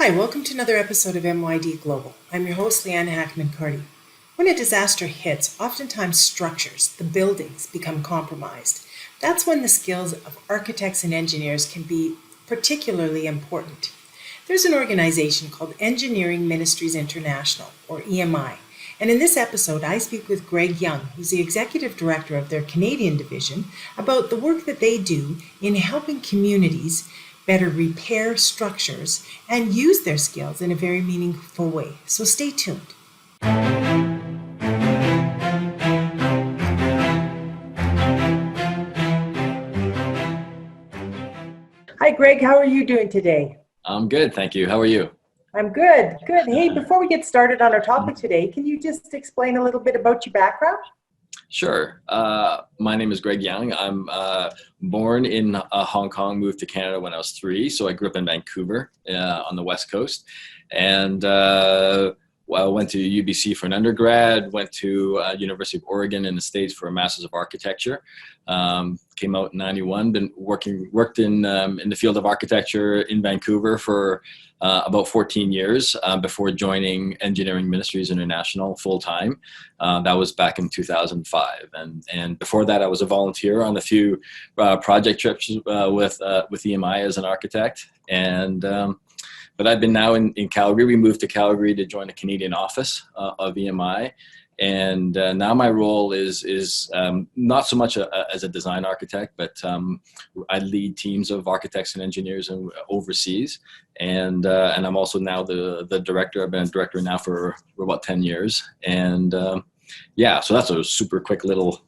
Hi, welcome to another episode of MYD Global. I'm your host, Leanne Hackman-Carty. When a disaster hits, oftentimes structures, the buildings, become compromised. That's when the skills of architects and engineers can be particularly important. There's an organization called Engineering Ministries International, or EMI, and in this episode I speak with Greg Young, who's the Executive Director of their Canadian division, about the work that they do in helping communities better repair structures and use their skills in a very meaningful way. So stay tuned. Hi, Greg. How are you doing today? I'm good, thank you. How are you? I'm good. Good. Hey, before we get started on our topic today, can you just explain a little bit about your background? Sure. My name is Greg Young. I'm born in Hong Kong, moved to Canada when I was 3. So I grew up in Vancouver on the West Coast. And I went to UBC for an undergrad, went to University of Oregon in the States for a Master's of Architecture. Came out in 91, worked in the field of architecture in Vancouver for about 14 years before joining Engineering Ministries International full-time. That was back in 2005. And before that, I was a volunteer on a few project trips with EMI as an architect. But I've been now in Calgary. We moved to Calgary to join the Canadian office of EMI. And now my role is not so much as a design architect, but I lead teams of architects and engineers overseas. And I'm also now the director. I've been a director now for about 10 years. And yeah, so that's a super quick little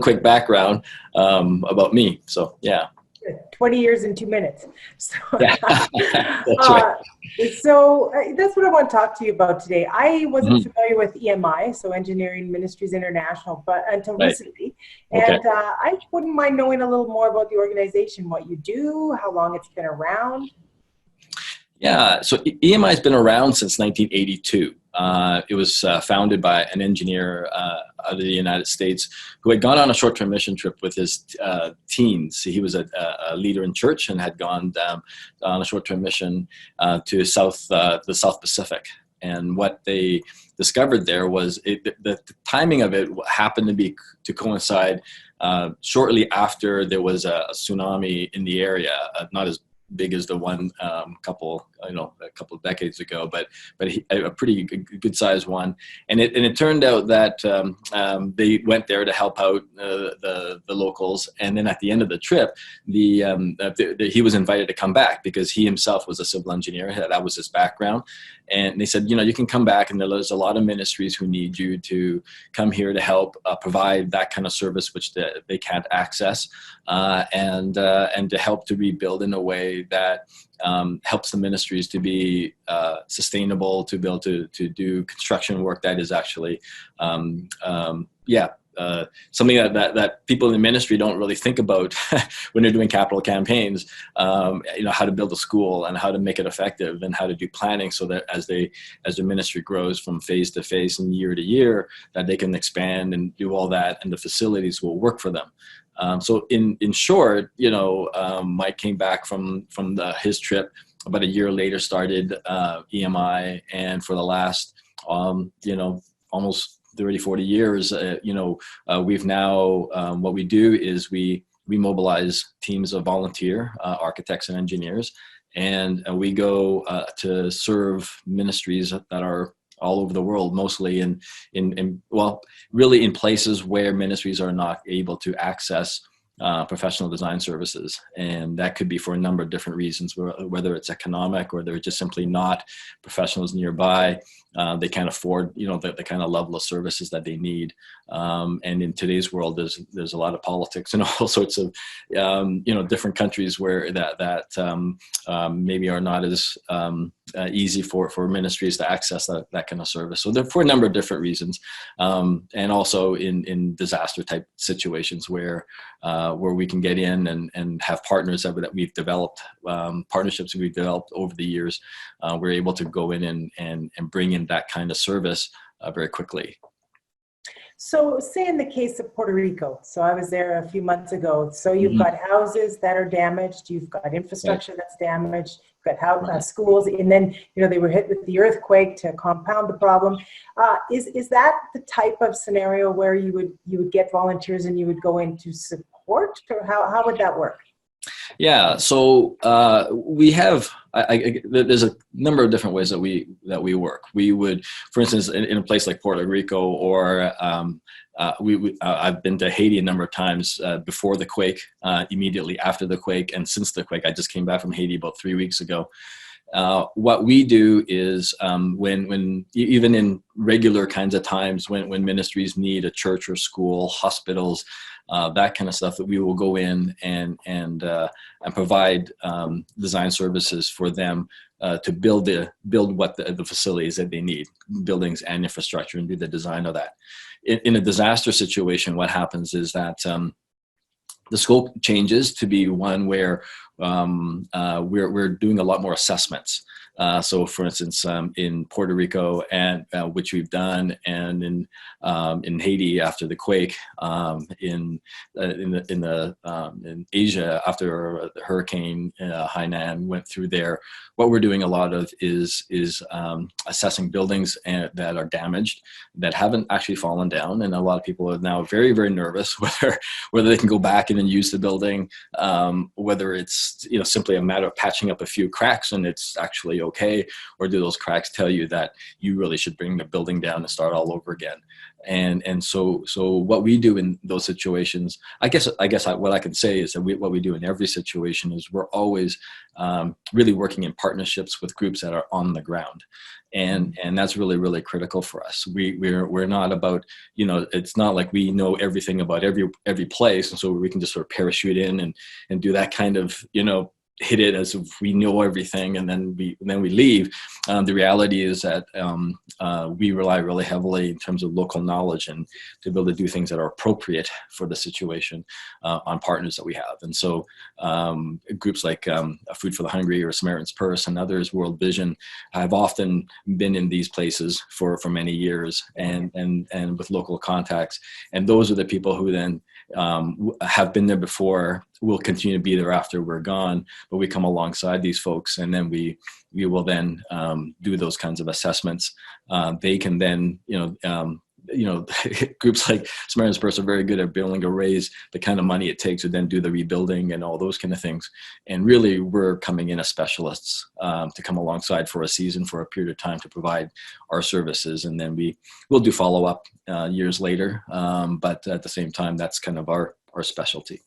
quick background about me. So yeah. 20 years in 2 minutes. So, yeah. That's right. So that's what I want to talk to you about today. I wasn't familiar with EMI, so Engineering Ministries International, but until recently. Okay. And I wouldn't mind knowing a little more about the organization, what you do, how long it's been around. Yeah, so EMI has been around since 1982. It was founded by an engineer out of the United States who had gone on a short-term mission trip with his teens. He was a leader in church and had gone on a short-term mission to the South Pacific. And what they discovered there was the timing of it happened to coincide shortly after there was a tsunami in the area, not as big as the one a couple of decades ago, but a pretty good sized one. And it turned out that they went there to help out the locals. And then at the end of the trip, he was invited to come back because he himself was a civil engineer. That was his background. And they said, you can come back, and there's a lot of ministries who need you to come here to help provide that kind of service which they can't access, and to help to rebuild in a way that helps the ministries to be sustainable, to be able to do construction work that is actually something that people in the ministry don't really think about when they're doing capital campaigns. How to build a school and how to make it effective and how to do planning so that as the ministry grows from phase to phase and year to year, that they can expand and do all that, and the facilities will work for them. So in short, Mike came back from his trip. About a year later, started EMI, and for the last almost 30, 40 years, we've now, what we do is we mobilize teams of volunteer architects and engineers, and we go to serve ministries that are all over the world, mostly really in places where ministries are not able to access professional design services. And that could be for a number of different reasons, whether it's economic or they're just simply not professionals nearby. They can't afford, the kind of level of services that they need. And in today's world, there's a lot of politics and all sorts of, different countries where that maybe are not as easy for ministries to access that kind of service. So for a number of different reasons, and also in disaster type situations where we can get in and have partners that we've developed, partnerships that we've developed over the years. We're able to go in and bring in that kind of service very quickly. So say in the case of Puerto Rico, so I was there a few months ago. So you've got houses that are damaged, you've got infrastructure that's damaged, schools, and then they were hit with the earthquake to compound the problem. Is that the type of scenario where you would get volunteers and you would go into support, or how would that work? Yeah, so we have. There's a number of different ways that we work. We would, for instance, in a place like Puerto Rico, or I've been to Haiti a number of times before the quake, immediately after the quake, and since the quake. I just came back from Haiti about 3 weeks ago. What we do is when even in regular kinds of times when ministries need a church or school, hospitals, that kind of stuff, that we will go in and provide design services for them to build what the facilities that they need, buildings and infrastructure, and do the design of that. In a disaster situation, what happens is that the scope changes to be one where we're doing a lot more assessments. So, for instance, in Puerto Rico, and which we've done, and in Haiti after the quake, in Asia after the hurricane Hainan went through there, what we're doing a lot of is assessing buildings that are damaged, that haven't actually fallen down, and a lot of people are now very, very nervous whether they can go back in and use the building, whether it's simply a matter of patching up a few cracks and it's actually okay, or do those cracks tell you that you really should bring the building down and start all over again? And so what we do in those situations, I guess what I can say is that what we do in every situation is we're always really working in partnerships with groups that are on the ground. And that's really, really critical for us. We're not about, it's not like we know everything about every place, and so we can just sort of parachute in and do that kind of, hit it as if we know everything and then we leave. The reality is that we rely really heavily in terms of local knowledge and to be able to do things that are appropriate for the situation on partners that we have. And so groups like Food for the Hungry or Samaritan's Purse and others, World Vision, have often been in these places for many years and with local contacts. And those are the people who then have been there before, will continue to be there after we're gone, but we come alongside these folks, and then we will then do those kinds of assessments. They can then, groups like Samaritan's Purse are very good at being able to raise the kind of money it takes to then do the rebuilding and all those kind of things. And really, we're coming in as specialists to come alongside for a season, for a period of time, to provide our services, and then we'll do follow-up years later. But at the same time, that's kind of our specialty.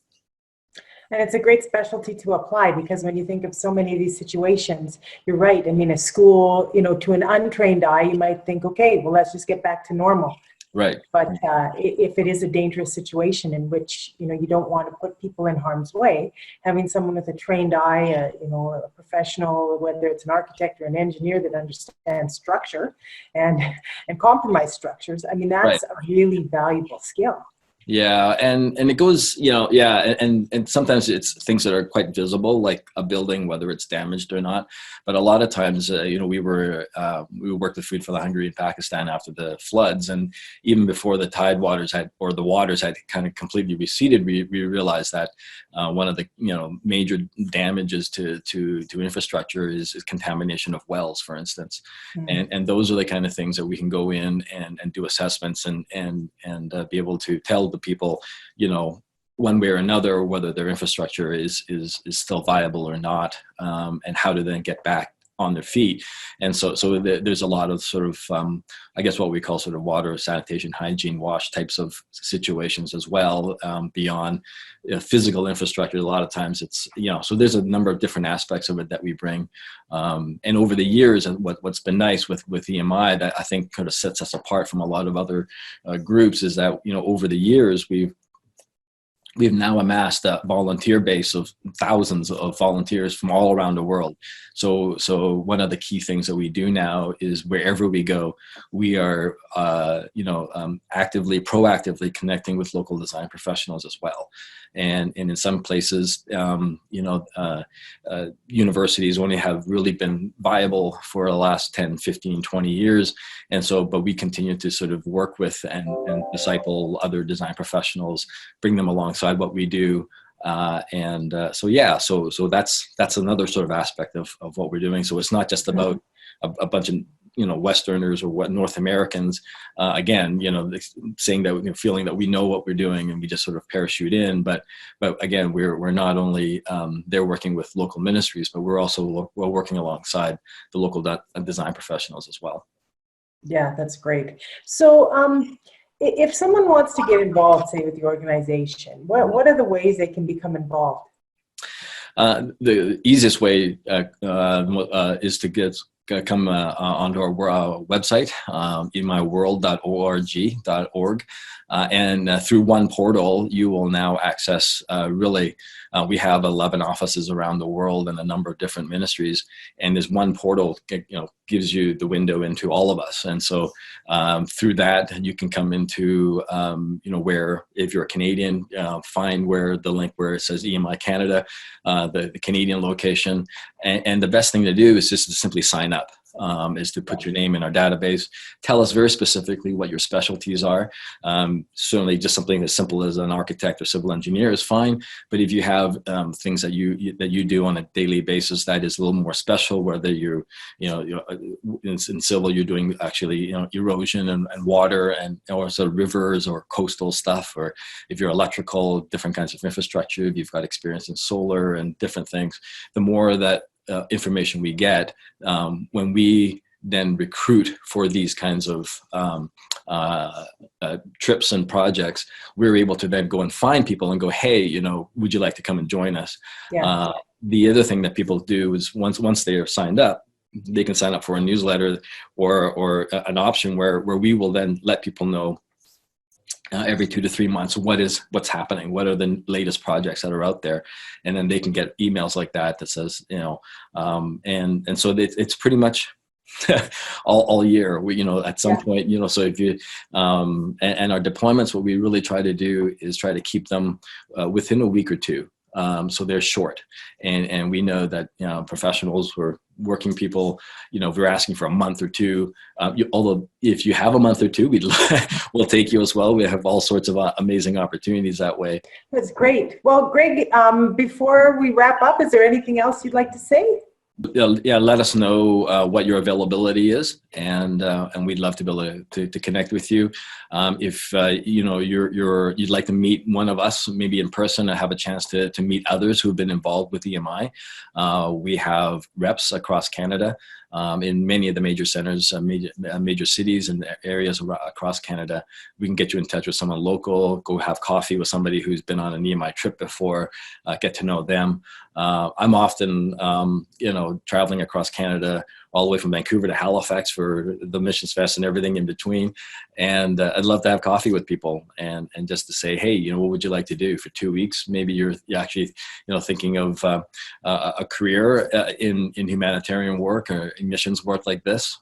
And it's a great specialty to apply, because when you think of so many of these situations, you're right. I mean, a school, to an untrained eye, you might think, okay, well, let's just get back to normal. Right. But if it is a dangerous situation in which, you don't want to put people in harm's way, having someone with a trained eye, a professional, whether it's an architect or an engineer that understands structure and compromise structures, I mean, that's a really valuable skill. Yeah, and it goes, and sometimes it's things that are quite visible, like a building, whether it's damaged or not. But a lot of times, we worked with Food for the Hungry in Pakistan after the floods, and even before the waters had kind of completely receded, we realized that one of the major damages to infrastructure is contamination of wells, for instance, and those are the kind of things that we can go in and do assessments and be able to tell the people, one way or another, whether their infrastructure is still viable or not, and how to then get back on their feet. And so there's a lot of sort of, I guess what we call sort of water, sanitation, hygiene, wash types of situations as well, beyond physical infrastructure. A lot of times it's, so there's a number of different aspects of it that we bring. And over the years, and what's been nice with EMI that I think kind of sets us apart from a lot of other groups is that, over the years, we've now amassed a volunteer base of thousands of volunteers from all around the world. So one of the key things that we do now is wherever we go, we are, proactively connecting with local design professionals as well. And in some places, universities only have really been viable for the last 10, 15, 20 years. And so, but we continue to sort of work with and disciple other design professionals, bring them alongside what we do, So that's another sort of aspect of what we're doing. So it's not just about a bunch of Westerners or what North Americans, again, saying that, feeling that we know what we're doing and we just sort of parachute in. But again, we're not only they're working with local ministries, but we're working alongside the local design professionals as well. Yeah, that's great. So if someone wants to get involved, say with the organization, what are the ways they can become involved? The easiest way is to come onto our website, emyworld.org, and through one portal, you will now access we have 11 offices around the world and a number of different ministries, and this one portal gives you the window into all of us. And so through that, you can come into where, if you're a Canadian, find where the link where it says EMI Canada, the Canadian location, and the best thing to do is just to simply sign up. Is to put your name in our database, tell us very specifically what your specialties are. Certainly just something as simple as an architect or civil engineer is fine, but if you have things that you do on a daily basis that is a little more special, whether in civil you're doing actually erosion and water or sort of rivers or coastal stuff, or if you're electrical, different kinds of infrastructure, if you've got experience in solar and different things, the more that information we get, when we then recruit for these kinds of trips and projects, we're able to then go and find people and go, hey, would you like to come and join us? Yeah. The other thing that people do is once they are signed up, they can sign up for a newsletter or an option where we will then let people know every 2 to 3 months what's happening, what are the latest projects that are out there, and then they can get emails like that says and so it's pretty much all year. We at some point so if you and our deployments, what we really try to do is try to keep them within a week or two. So they're short, and we know that professionals who are working people, if we're asking for a month or two, although if you have a month or two, we'll take you as well. We have all sorts of amazing opportunities that way. That's great. Well, Greg, before we wrap up, is there anything else you'd like to say? Yeah, let us know what your availability is, and we'd love to be able to connect with you. If you'd like to meet one of us, maybe in person, and have a chance to meet others who've been involved with EMI. We have reps across Canada, in many of the major centers, major cities and areas across Canada. We can get you in touch with someone local, go have coffee with somebody who's been on an EMI trip before, get to know them. I'm often, traveling across Canada, all the way from Vancouver to Halifax for the Missions Fest and everything in between. And I'd love to have coffee with people and just to say, hey, what would you like to do for 2 weeks? Maybe you're actually, thinking of a career in humanitarian work or in missions work like this,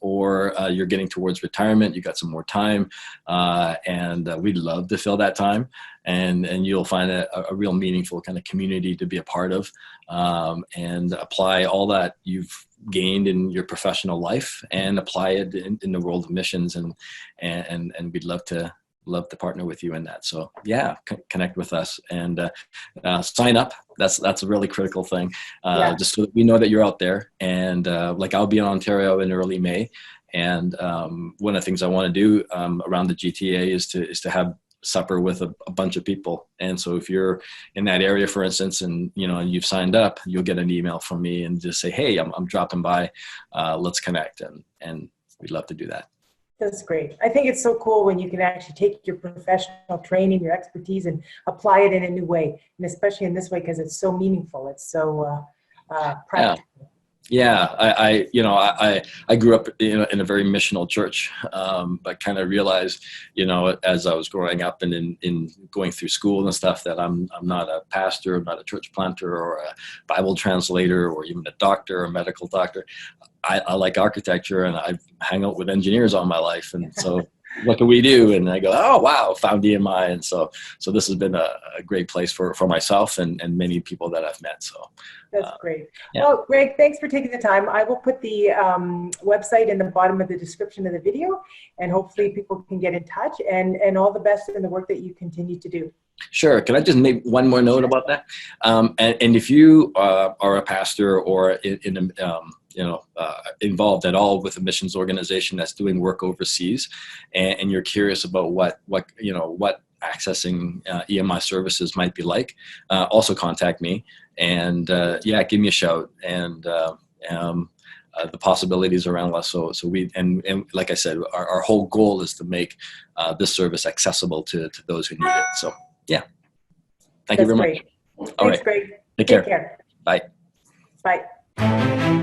or you're getting towards retirement, you got some more time, and we'd love to fill that time. And you'll find a real meaningful kind of community to be a part of, and apply all that you've gained in your professional life and apply it in the world of missions, and we'd love to partner with you in that. So yeah, connect with us and sign up. That's a really critical thing, just so that we know that you're out there. And I'll be in Ontario in early May, and one of the things I want to do around the GTA is to have supper with a bunch of people. And so if you're in that area, for instance, and you've signed up, you'll get an email from me and just say, hey, I'm dropping by, let's connect, and we'd love to do that. That's great. I think it's so cool when you can actually take your professional training, your expertise, and apply it in a new way, and especially in this way because it's so meaningful. It's so practical. Yeah, I grew up in a very missional church, but kind of realized, as I was growing up and in going through school and stuff, that I'm not a pastor, I'm not a church planter or a Bible translator or even a doctor or a medical doctor. I like architecture, and I've hung out with engineers all my life, and so what can we do? And I go, oh wow, found EMI, and so this has been a great place for myself and many people that I've met. So that's great. Yeah. Well, Greg, thanks for taking the time. I will put the website in the bottom of the description of the video, and hopefully people can get in touch. And all the best in the work that you continue to do. Sure. Can I just make one more note about that? And if you are a pastor or involved at all with a missions organization that's doing work overseas, and you're curious about what accessing EMI services might be like, also contact me, and give me a shout. And the possibilities are endless. So we and like I said, our whole goal is to make this service accessible to those who need it. So yeah, thank you very much. Great. All Thanks, right, Greg. take Take care. care. Bye. Bye.